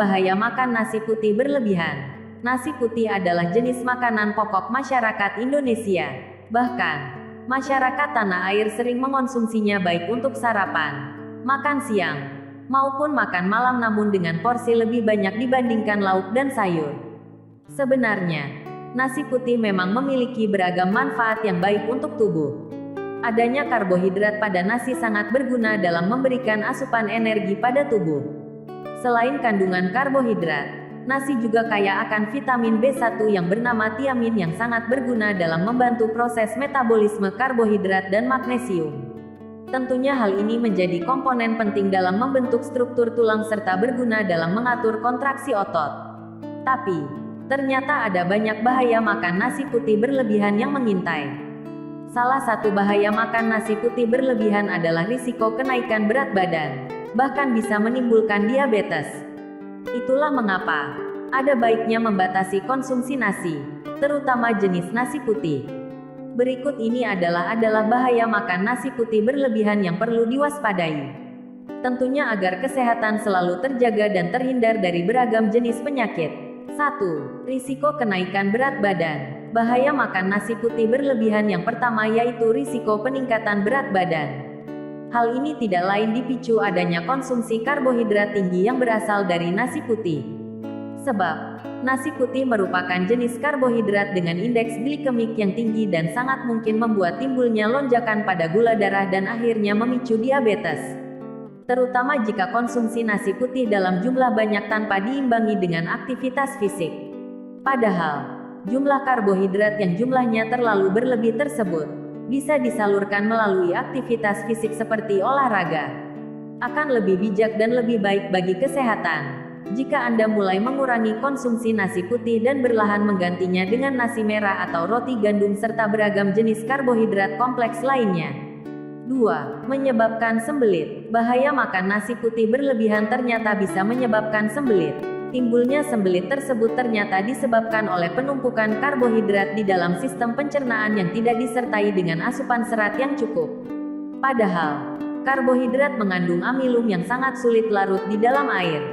bahaya makan nasi putih berlebihan. Nasi putih adalah jenis makanan pokok masyarakat Indonesia. Bahkan, masyarakat tanah air sering mengonsumsinya baik untuk sarapan, makan siang, maupun makan malam namun dengan porsi lebih banyak dibandingkan lauk dan sayur. Sebenarnya, nasi putih memang memiliki beragam manfaat yang baik untuk tubuh. Adanya karbohidrat pada nasi sangat berguna dalam memberikan asupan energi pada tubuh. Selain kandungan karbohidrat, nasi juga kaya akan vitamin B1 yang bernama tiamin yang sangat berguna dalam membantu proses metabolisme karbohidrat dan magnesium. Tentunya hal ini menjadi komponen penting dalam membentuk struktur tulang serta berguna dalam mengatur kontraksi otot. Tapi, ternyata ada banyak bahaya makan nasi putih berlebihan yang mengintai. Salah satu bahaya makan nasi putih berlebihan adalah risiko kenaikan berat badan, bahkan bisa menimbulkan diabetes. Itulah mengapa ada baiknya membatasi konsumsi nasi, terutama jenis nasi putih. Berikut ini adalah bahaya makan nasi putih berlebihan yang perlu diwaspadai. Tentunya agar kesehatan selalu terjaga dan terhindar dari beragam jenis penyakit. 1. Risiko kenaikan berat badan. Bahaya makan nasi putih berlebihan yang pertama yaitu risiko peningkatan berat badan. Hal ini tidak lain dipicu adanya konsumsi karbohidrat tinggi yang berasal dari nasi putih. Sebab, nasi putih merupakan jenis karbohidrat dengan indeks glikemik yang tinggi dan sangat mungkin membuat timbulnya lonjakan pada gula darah dan akhirnya memicu diabetes. Terutama jika konsumsi nasi putih dalam jumlah banyak tanpa diimbangi dengan aktivitas fisik. Padahal, jumlah karbohidrat yang jumlahnya terlalu berlebih tersebut bisa disalurkan melalui aktivitas fisik seperti olahraga. Akan lebih bijak dan lebih baik bagi kesehatan jika Anda mulai mengurangi konsumsi nasi putih dan berlahan menggantinya dengan nasi merah atau roti gandum serta beragam jenis karbohidrat kompleks lainnya. 2. Menyebabkan sembelit. Bahaya makan nasi putih berlebihan ternyata bisa menyebabkan sembelit. Timbulnya sembelit tersebut ternyata disebabkan oleh penumpukan karbohidrat di dalam sistem pencernaan yang tidak disertai dengan asupan serat yang cukup. Padahal, karbohidrat mengandung amilum yang sangat sulit larut di dalam air.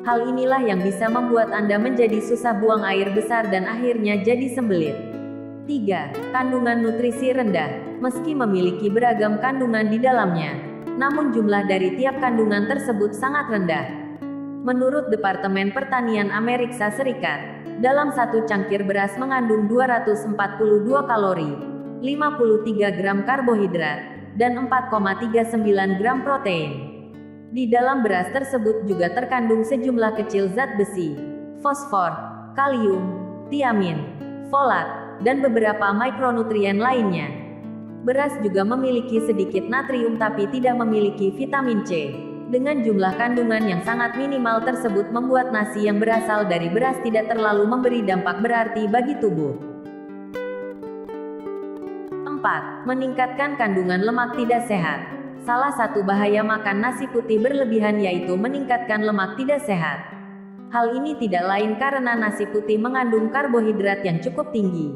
Hal inilah yang bisa membuat Anda menjadi susah buang air besar dan akhirnya jadi sembelit. 3. Kandungan nutrisi rendah. Meski memiliki beragam kandungan di dalamnya, namun jumlah dari tiap kandungan tersebut sangat rendah. Menurut Departemen Pertanian Amerika Serikat, dalam satu cangkir beras mengandung 242 kalori, 53 gram karbohidrat, dan 4,39 gram protein. Di dalam beras tersebut juga terkandung sejumlah kecil zat besi, fosfor, kalium, tiamin, folat, dan beberapa mikronutrien lainnya. Beras juga memiliki sedikit natrium tapi tidak memiliki vitamin C. Dengan jumlah kandungan yang sangat minimal tersebut membuat nasi yang berasal dari beras tidak terlalu memberi dampak berarti bagi tubuh. 4. Meningkatkan kandungan lemak tidak sehat. Salah satu bahaya makan nasi putih berlebihan yaitu meningkatkan lemak tidak sehat. Hal ini tidak lain karena nasi putih mengandung karbohidrat yang cukup tinggi.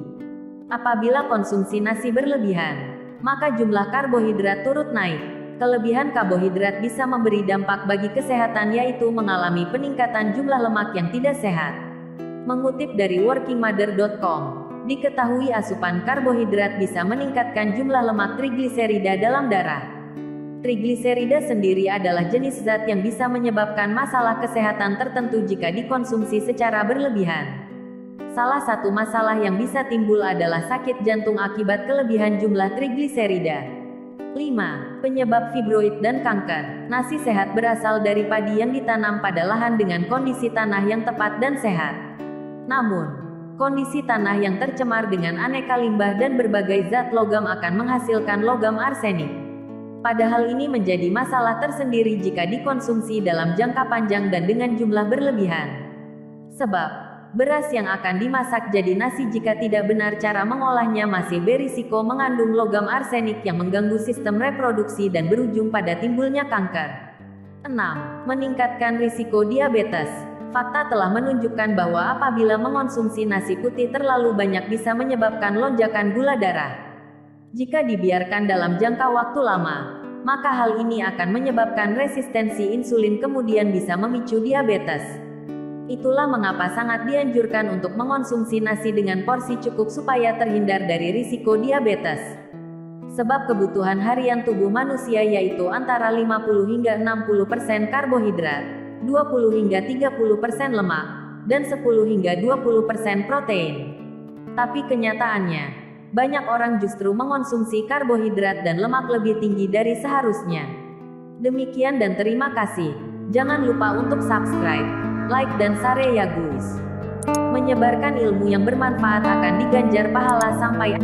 Apabila konsumsi nasi berlebihan, maka jumlah karbohidrat turut naik. Kelebihan karbohidrat bisa memberi dampak bagi kesehatan yaitu mengalami peningkatan jumlah lemak yang tidak sehat. Mengutip dari workingmother.com, diketahui asupan karbohidrat bisa meningkatkan jumlah lemak trigliserida dalam darah. Trigliserida sendiri adalah jenis zat yang bisa menyebabkan masalah kesehatan tertentu jika dikonsumsi secara berlebihan. Salah satu masalah yang bisa timbul adalah sakit jantung akibat kelebihan jumlah trigliserida. 5. Penyebab fibroid dan kanker. Nasi sehat berasal dari padi yang ditanam pada lahan dengan kondisi tanah yang tepat dan sehat. Namun, kondisi tanah yang tercemar dengan aneka limbah dan berbagai zat logam akan menghasilkan logam arsenik. Padahal ini menjadi masalah tersendiri jika dikonsumsi dalam jangka panjang dan dengan jumlah berlebihan. Sebab, beras yang akan dimasak jadi nasi jika tidak benar cara mengolahnya masih berisiko mengandung logam arsenik yang mengganggu sistem reproduksi dan berujung pada timbulnya kanker. 6. Meningkatkan risiko diabetes. Fakta telah menunjukkan bahwa apabila mengonsumsi nasi putih terlalu banyak bisa menyebabkan lonjakan gula darah. Jika dibiarkan dalam jangka waktu lama, maka hal ini akan menyebabkan resistensi insulin kemudian bisa memicu diabetes. Itulah mengapa sangat dianjurkan untuk mengonsumsi nasi dengan porsi cukup supaya terhindar dari risiko diabetes. Sebab kebutuhan harian tubuh manusia yaitu antara 50 hingga 60% karbohidrat, 20 hingga 30% lemak, dan 10 hingga 20% protein. Tapi kenyataannya, banyak orang justru mengonsumsi karbohidrat dan lemak lebih tinggi dari seharusnya. Demikian dan terima kasih. Jangan lupa untuk subscribe, like dan share ya guys. Menyebarkan ilmu yang bermanfaat akan diganjar pahala sampai